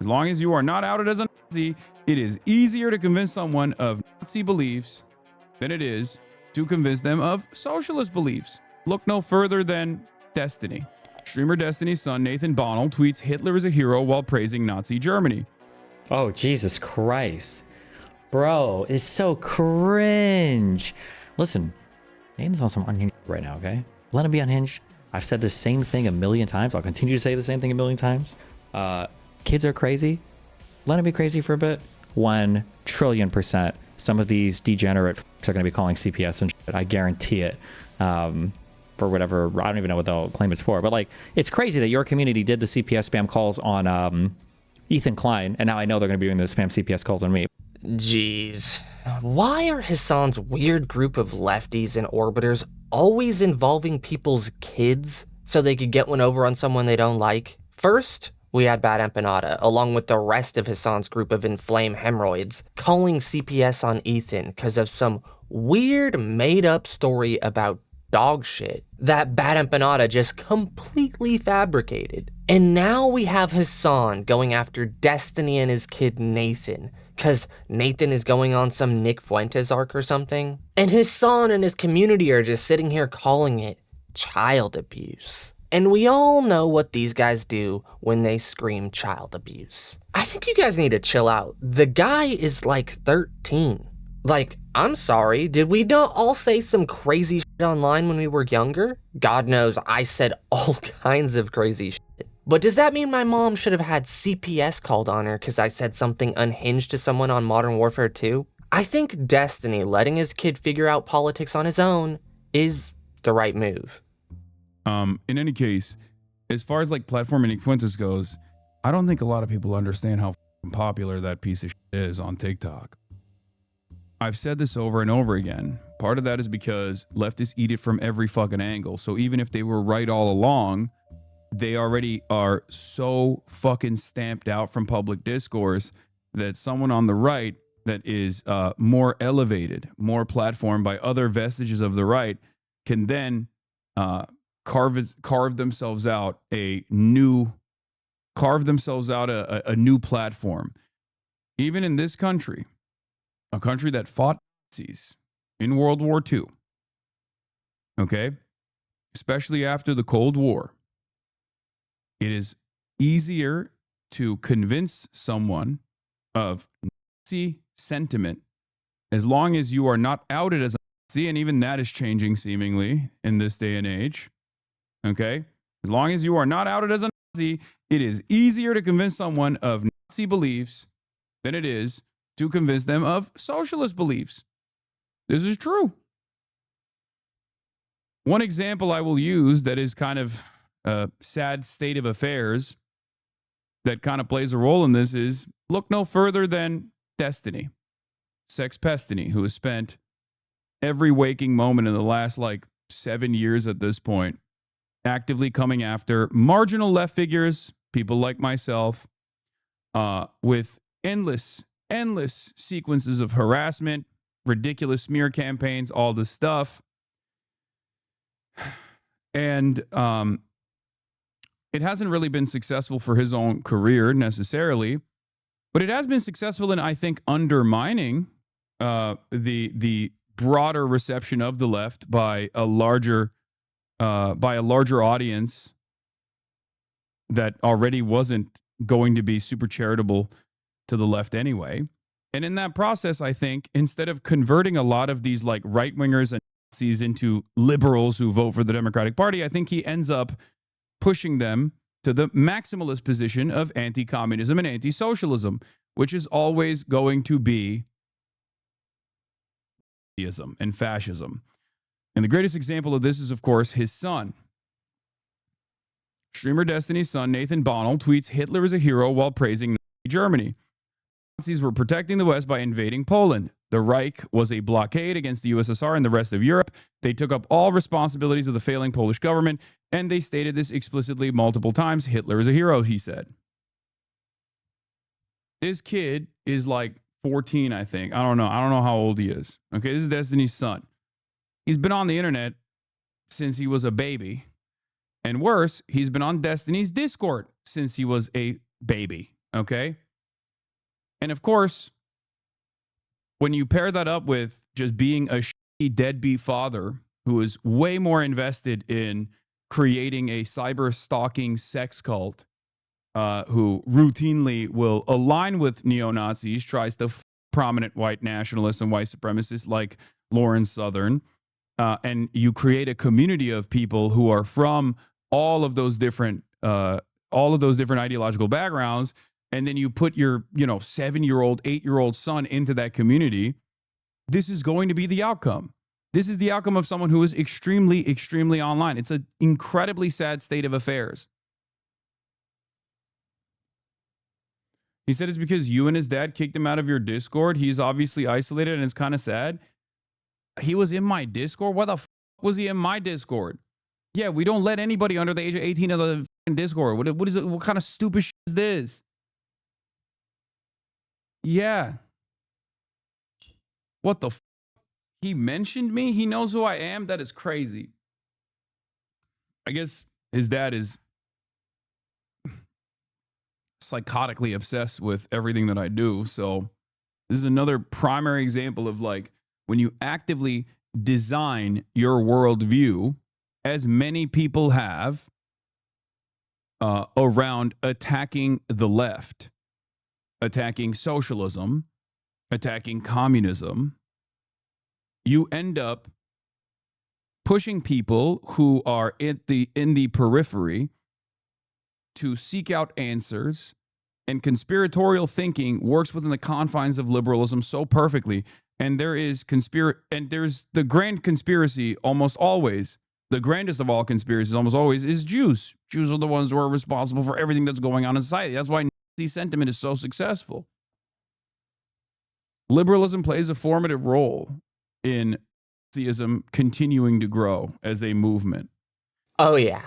As long as you are not outed as a Nazi, it is easier to convince someone of Nazi beliefs than it is to convince them of socialist beliefs. Look no further than Destiny. Streamer Destiny's son, Nathan Bonnell, tweets Hitler is a hero while praising Nazi Germany. Oh, Jesus Christ. Bro, it's so cringe. Listen, Nathan's on some unhinged right now, okay? Let him be unhinged. I've said the same thing a million times. I'll continue to say the same thing a million times. Kids are crazy. Let them be crazy for a bit. 1 trillion %. Some of these degenerate f***s are going to be calling CPS and shit. I guarantee it. For whatever, I don't even know what they'll claim it's for. But like, it's crazy that your community did the CPS spam calls on Ethan Klein, and now I know they're going to be doing the spam CPS calls on me. Jeez. Why are Hasan's weird group of lefties and orbiters always involving people's kids so they could get one over on someone they don't like? First, we had Bad Empanada, along with the rest of Hasan's group of inflamed hemorrhoids, calling CPS on Ethan because of some weird made-up story about dog shit that Bad Empanada just completely fabricated. And now we have Hasan going after Destiny and his kid Nathan, because Nathan is going on some Nick Fuentes arc or something. And Hasan and his community are just sitting here calling it child abuse. And we all know what these guys do when they scream child abuse. I think you guys need to chill out. The guy is like 13. Like, I'm sorry, did we not all say some crazy shit online when we were younger? God knows I said all kinds of crazy shit. But does that mean my mom should have had CPS called on her because I said something unhinged to someone on Modern Warfare 2? I think Destiny letting his kid figure out politics on his own is the right move. In any case, as far as like platforming Nick Fuentes goes, I don't think a lot of people understand how popular that piece of shit is on TikTok. I've said this over and over again. Part of that is because leftists eat it from every fucking angle. So even if they were right all along, they already are so fucking stamped out from public discourse that someone on the right that is more elevated, more platformed by other vestiges of the right can then carve themselves out a new platform. Even in this country, a country that fought Nazis in World War II, okay, especially after the Cold War, it is easier to convince someone of Nazi sentiment as long as you are not outed as a Nazi, and even that is changing seemingly in this day and age, okay? As long as you are not outed as a Nazi, it is easier to convince someone of Nazi beliefs than it is to convince them of socialist beliefs. This is true. One example I will use that is kind of a sad state of affairs that kind of plays a role in this is look no further than Destiny, Sex Pestiny, who has spent every waking moment in the last like 7 years at this point actively coming after marginal left figures, people like myself, with endless sequences of harassment, ridiculous smear campaigns, all this stuff. And it hasn't really been successful for his own career necessarily, but it has been successful in, I think, undermining the broader reception of the left by a larger audience that already wasn't going to be super charitable to the left anyway. And in that process, I think, instead of converting a lot of these like right-wingers and Nazis into liberals who vote for the Democratic Party, I think he ends up pushing them to the maximalist position of anti-communism and anti-socialism, which is always going to be Nazism and fascism. And the greatest example of this is, of course, his son. Streamer Destiny's son, Nathan Bonnell, tweets Hitler is a hero while praising Nazi Germany. Nazis were protecting the West by invading Poland. The Reich was a blockade against the USSR and the rest of Europe. They took up all responsibilities of the failing Polish government, and they stated this explicitly multiple times. Hitler is a hero, he said. This kid is like 14, I think. I don't know how old he is. Okay, this is Destiny's son. He's been on the internet since he was a baby. And worse, he's been on Destiny's Discord since he was a baby. Okay. And of course, when you pair that up with just being a shitty deadbeat father who is way more invested in creating a cyber stalking sex cult, who routinely will align with neo-Nazis, tries to prominent white nationalists and white supremacists like Lauren Southern, and you create a community of people who are from all of those different ideological backgrounds, and then you put your 7-year-old, 8-year-old son into that community. This is going to be the outcome. This is the outcome of someone who is extremely, extremely online. It's an incredibly sad state of affairs. He said it's because you and his dad kicked him out of your Discord. He's obviously isolated and it's kind of sad. He was in my Discord? Why the was he in my Discord? Yeah, we don't let anybody under the age of 18 in the Discord. What is it? What kind of stupid shit is this? Yeah. What the He mentioned me? He knows who I am? That is crazy. I guess his dad is psychotically obsessed with everything that I do. So this is another primary example of like when you actively design your worldview, as many people have, around attacking the left, attacking socialism, attacking communism, you end up pushing people who are in the periphery to seek out answers, and conspiratorial thinking works within the confines of liberalism so perfectly. And there's the grand conspiracy almost always, the grandest of all conspiracies almost always is Jews. Jews are the ones who are responsible for everything that's going on in society. That's why Nazi sentiment is so successful. Liberalism plays a formative role in Nazism continuing to grow as a movement. Oh, yeah.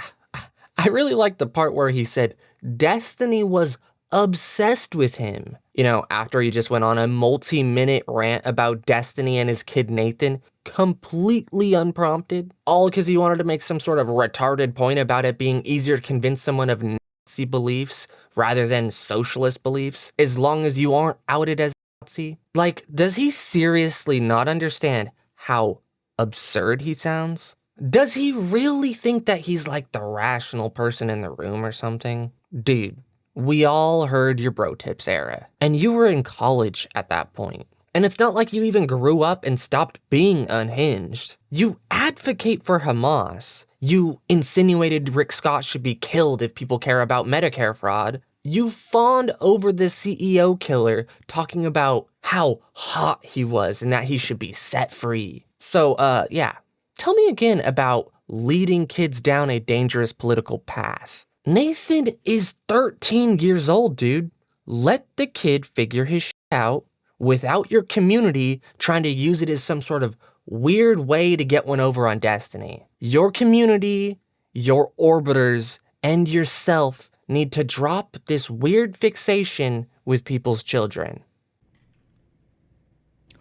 I really like the part where he said Destiny was obsessed with him. After he just went on a multi-minute rant about Destiny and his kid Nathan, completely unprompted, all because he wanted to make some sort of retarded point about it being easier to convince someone of Nazi beliefs rather than socialist beliefs, as long as you aren't outed as Nazi. Like, does he seriously not understand how absurd he sounds? Does he really think that he's like the rational person in the room or something? Dude, we all heard your bro tips era, and you were in college at that point. And it's not like you even grew up and stopped being unhinged. You advocate for Hamas. You insinuated Rick Scott should be killed if people care about Medicare fraud. You fawned over the CEO killer, talking about how hot he was and that he should be set free. So, yeah. Tell me again about leading kids down a dangerous political path. Nathan is 13 years old, dude. Let the kid figure his shit out without your community trying to use it as some sort of weird way to get one over on Destiny. Your community, your orbiters, and yourself need to drop this weird fixation with people's children.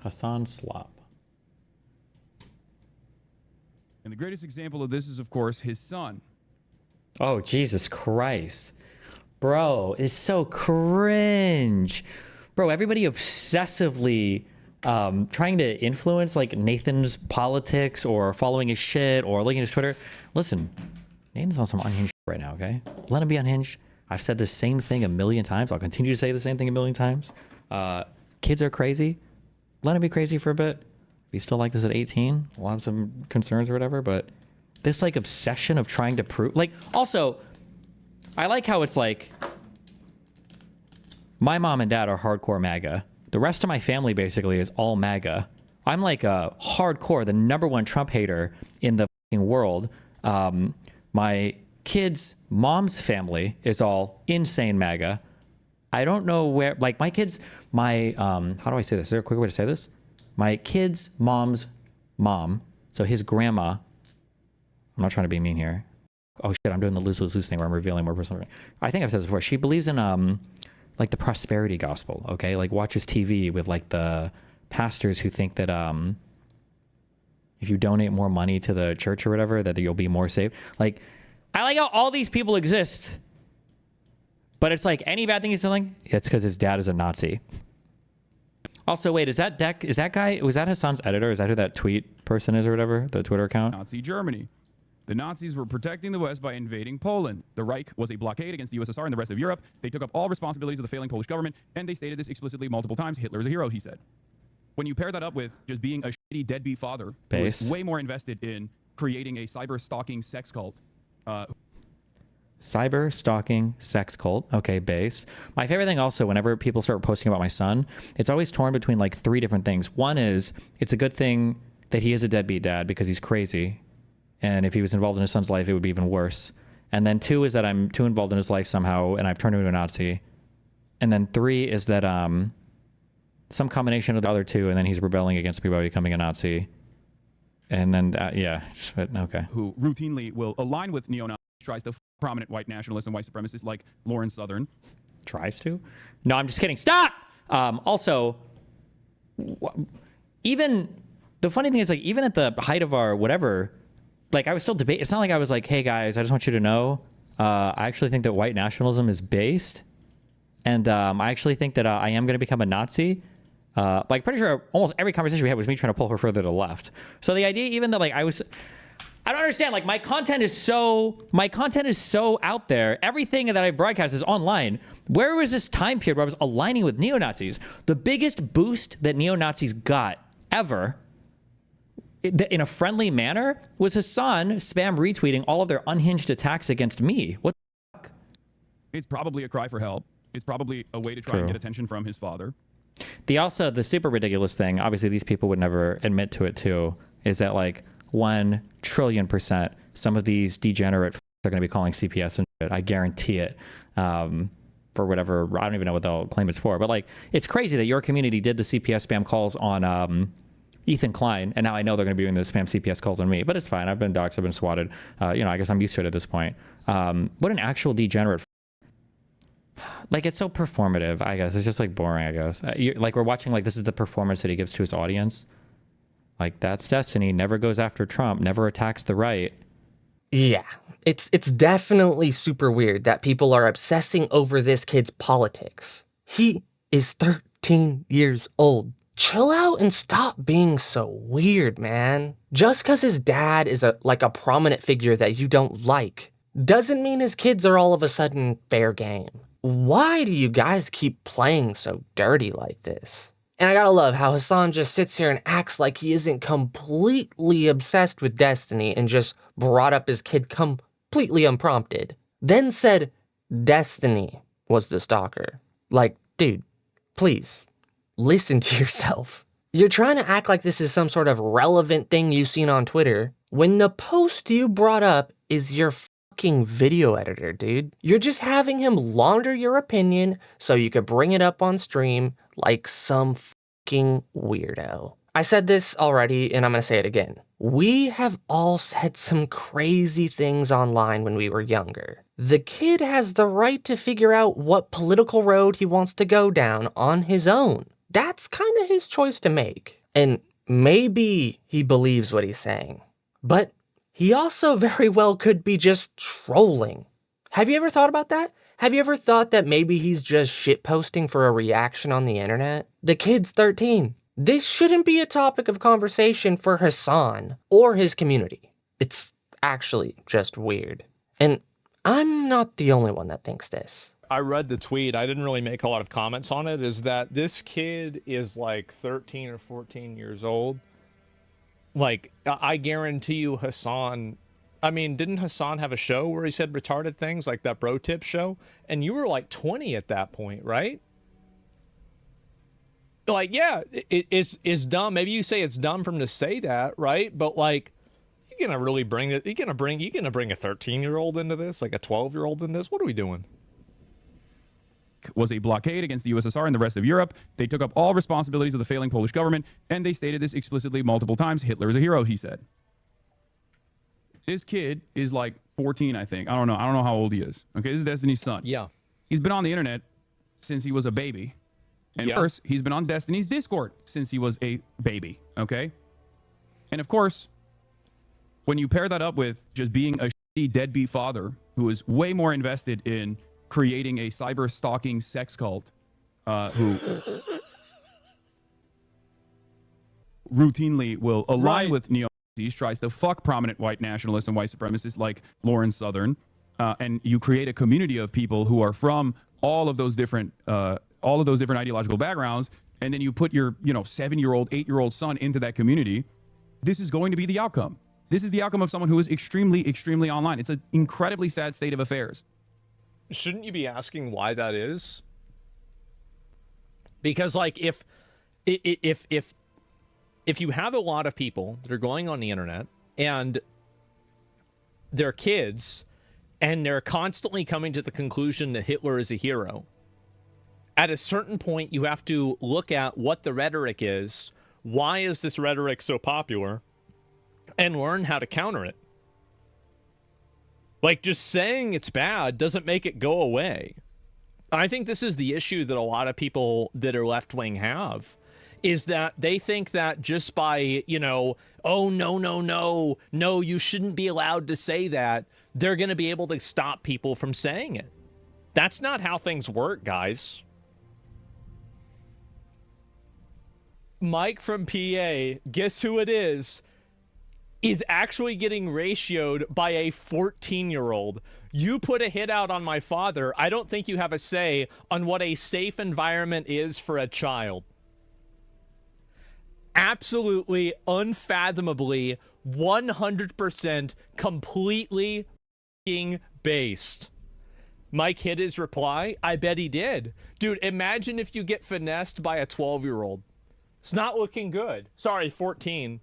Hasan slop. And the greatest example of this is, of course, his son. Oh, Jesus Christ. Bro, it's so cringe. Bro, everybody obsessively trying to influence like Nathan's politics or following his shit or looking at his Twitter. Listen, Nathan's on some unhinged shit right now, okay? Let him be unhinged. I've said the same thing a million times. I'll continue to say the same thing a million times. Kids are crazy. Let him be crazy for a bit. If he's still like this at 18, we'll have some concerns or whatever, but this like obsession of trying to prove, like, also, I like how it's like, my mom and dad are hardcore MAGA. The rest of my family basically is all MAGA. I'm like a hardcore, the #1 Trump hater in the fucking world. My kids' mom's family is all insane MAGA. I don't know where, like my kids, how do I say this? Is there a quick way to say this? My kid's mom's mom, so his grandma, I'm not trying to be mean here. Oh shit, I'm doing the lose thing where I'm revealing more personal. I think I've said this before. She believes in like the prosperity gospel, okay? Like watches TV with like the pastors who think that if you donate more money to the church or whatever, that you'll be more saved. Like, I like how all these people exist, But it's like any bad thing he's doing, it's because his dad is a Nazi. Also, wait, is that guy, was that Hasan's editor? Is that who that tweet person is or whatever? The Twitter account? Nazi Germany. The Nazis were protecting the West by invading Poland. The Reich was a blockade against the USSR and the rest of Europe. They took up all responsibilities of the failing Polish government, and they stated this explicitly multiple times. Hitler is a hero, he said. When you pair that up with just being a shitty deadbeat father who is way more invested in creating a cyber-stalking sex cult. Cyber stalking sex cult. Okay, based. My favorite thing also, whenever people start posting about my son, it's always torn between like three different things. One is, it's a good thing that he is a deadbeat dad because he's crazy. And if he was involved in his son's life, it would be even worse. And then two is that I'm too involved in his life somehow and I've turned him into a Nazi. And then three is that some combination of the other two, and then he's rebelling against me by becoming a Nazi. And then, okay. Who routinely will align with neo-Nazis, tries to prominent white nationalists and white supremacists like Lauren Southern. Tries to? No, I'm just kidding. Stop! Also, even, the funny thing is, like, even at the height of our whatever, like, I was still debating. It's not like I was like, hey, guys, I just want you to know, I actually think that white nationalism is based. And I actually think that I am going to become a Nazi. Like, pretty sure almost every conversation we had was me trying to pull her further to the left. So the idea, even that, like, I don't understand. Like, my content is so out there. Everything that I broadcast is online. Where was this time period where I was aligning with neo-Nazis? The biggest boost that neo-Nazis got ever, in a friendly manner, was Hasan spam retweeting all of their unhinged attacks against me. What the fuck? It's probably a cry for help. It's probably a way to try and get attention from his father. The super ridiculous thing, obviously these people would never admit to it too, is that like 1 trillion % some of these degenerate are going to be calling CPS and shit. I guarantee it. For whatever, I don't even know what they'll claim it's for, but like, it's crazy that your community did the CPS spam calls on Ethan Klein, and now I know they're going to be doing the spam CPS calls on me, but it's fine. I've been doxxed, I've been swatted. I guess I'm used to it at this point. What an actual degenerate. Like, it's so performative, I guess. It's just like boring, I guess. Like, we're watching, like, this is the performance that he gives to his audience. Like, that's Destiny, never goes after Trump, never attacks the right. Yeah, it's definitely super weird that people are obsessing over this kid's politics. He is 13 years old. Chill out and stop being so weird, man. Just because his dad is a prominent figure that you don't like doesn't mean his kids are all of a sudden fair game. Why do you guys keep playing so dirty like this? And I gotta love how Hasan just sits here and acts like he isn't completely obsessed with Destiny and just brought up his kid completely unprompted. Then said Destiny was the stalker. Like, dude, please, listen to yourself. You're trying to act like this is some sort of relevant thing you've seen on Twitter when the post you brought up is your fucking video editor, dude. You're just having him launder your opinion so you could bring it up on stream like some fucking weirdo. I said this already and I'm gonna say it again. We have all said some crazy things online when we were younger. The kid has the right to figure out what political road he wants to go down on his own. That's kind of his choice to make. And maybe he believes what he's saying, but he also very well could be just trolling. Have you ever thought about that? Have you ever thought that maybe he's just shitposting for a reaction on the internet? The kid's 13. This shouldn't be a topic of conversation for Hasan or his community. It's actually just weird. And I'm not the only one that thinks this. I read the tweet. I didn't really make a lot of comments on it. Is that this kid is like 13 or 14 years old. Like, I guarantee you Hasan, I mean, didn't Hasan have a show where he said retarded things, like that Bro Tip show? And you were like 20 at that point, right? Like, yeah, it's dumb. Maybe you say it's dumb for him to say that, right? But like, you're gonna really bring it. You're gonna bring a 13-year-old into this, like a 12-year-old into this. What are we doing? Was a blockade against the USSR and the rest of Europe. They took up all responsibilities of the failing Polish government, and they stated this explicitly multiple times. Hitler is a hero, he said. This kid is like 14, I think. I don't know how old he is. Okay, this is Destiny's son. Yeah. He's been on the internet since he was a baby. And worse, he's been on Destiny's Discord since he was a baby, okay? And of course, when you pair that up with just being a shitty deadbeat father who is way more invested in creating a cyber stalking sex cult who routinely will align with neo-Nazis, tries to fuck prominent white nationalists and white supremacists like Lauren Southern, and you create a community of people who are from all of those different ideological backgrounds, and then you put your 7-year-old, 8-year-old son into that community. This is going to be the outcome. This is the outcome of someone who is extremely, extremely online. It's an incredibly sad state of affairs. Shouldn't you be asking why that is? Because like if you have a lot of people that are going on the internet and they're kids and they're constantly coming to the conclusion that Hitler is a hero, at a certain point you have to look at what the rhetoric is. Why is this rhetoric so popular? And learn how to counter it. Like, just saying it's bad doesn't make it go away. I think this is the issue that a lot of people that are left-wing have, is that they think that just by, oh, no, you shouldn't be allowed to say that, they're going to be able to stop people from saying it. That's not how things work, guys. Mike from PA, guess who it is actually getting ratioed by a 14-year-old. You put a hit out on my father, I don't think you have a say on what a safe environment is for a child. Absolutely, unfathomably, 100% completely f***ing based. Mike hit his reply. I bet he did. Dude, imagine if you get finessed by a 12-year-old. It's not looking good. Sorry, 14.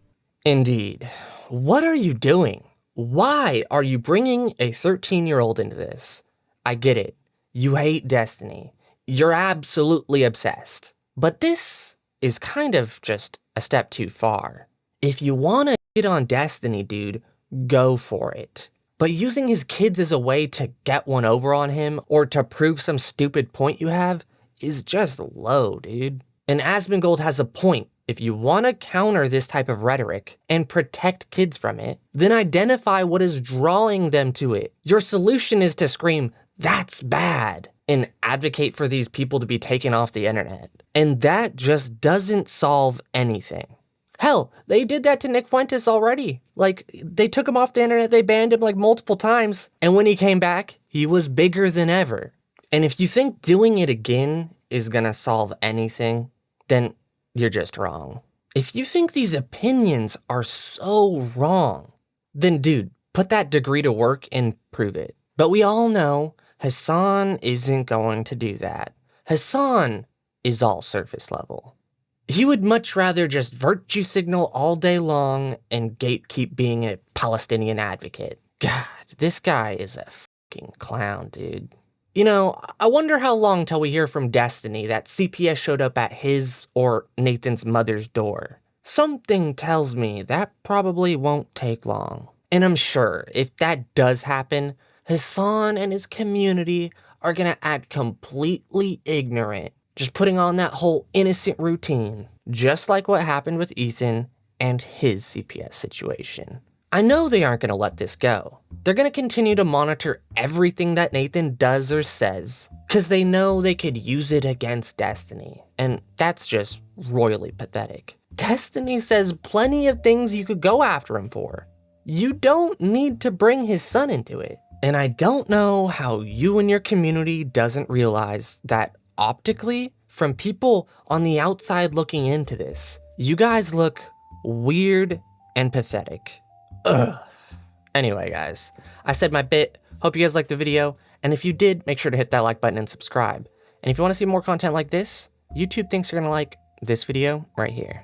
Indeed. What are you doing? Why are you bringing a 13-year-old into this? I get it. You hate Destiny. You're absolutely obsessed. But this is kind of just a step too far. If you want to shit on Destiny, dude, go for it. But using his kids as a way to get one over on him or to prove some stupid point you have is just low, dude. And Asmongold has a point. If you want to counter this type of rhetoric and protect kids from it, then identify what is drawing them to it. Your solution is to scream, "That's bad," and advocate for these people to be taken off the internet. And that just doesn't solve anything. Hell, they did that to Nick Fuentes already. Like, they took him off the internet, they banned him like multiple times, and when he came back, he was bigger than ever. And if you think doing it again is gonna solve anything, then you're just wrong. If you think these opinions are so wrong, then dude, put that degree to work and prove it. But we all know Hasan isn't going to do that. Hasan is all surface level. He would much rather just virtue signal all day long and gatekeep being a Palestinian advocate. God, this guy is a fucking clown, dude. I wonder how long till we hear from Destiny that CPS showed up at his or Nathan's mother's door. Something tells me that probably won't take long. And I'm sure if that does happen, Hasan and his community are gonna act completely ignorant, just putting on that whole innocent routine, just like what happened with Ethan and his CPS situation. I know they aren't gonna let this go. They're gonna continue to monitor everything that Nathan does or says, because they know they could use it against Destiny, and that's just royally pathetic. Destiny says plenty of things you could go after him for. You don't need to bring his son into it. And I don't know how you and your community doesn't realize that optically, from people on the outside looking into this, you guys look weird and pathetic. Ugh. Anyway, guys, I said my bit. Hope you guys liked the video. And if you did, make sure to hit that like button and subscribe. And if you want to see more content like this, YouTube thinks you're going to like this video right here.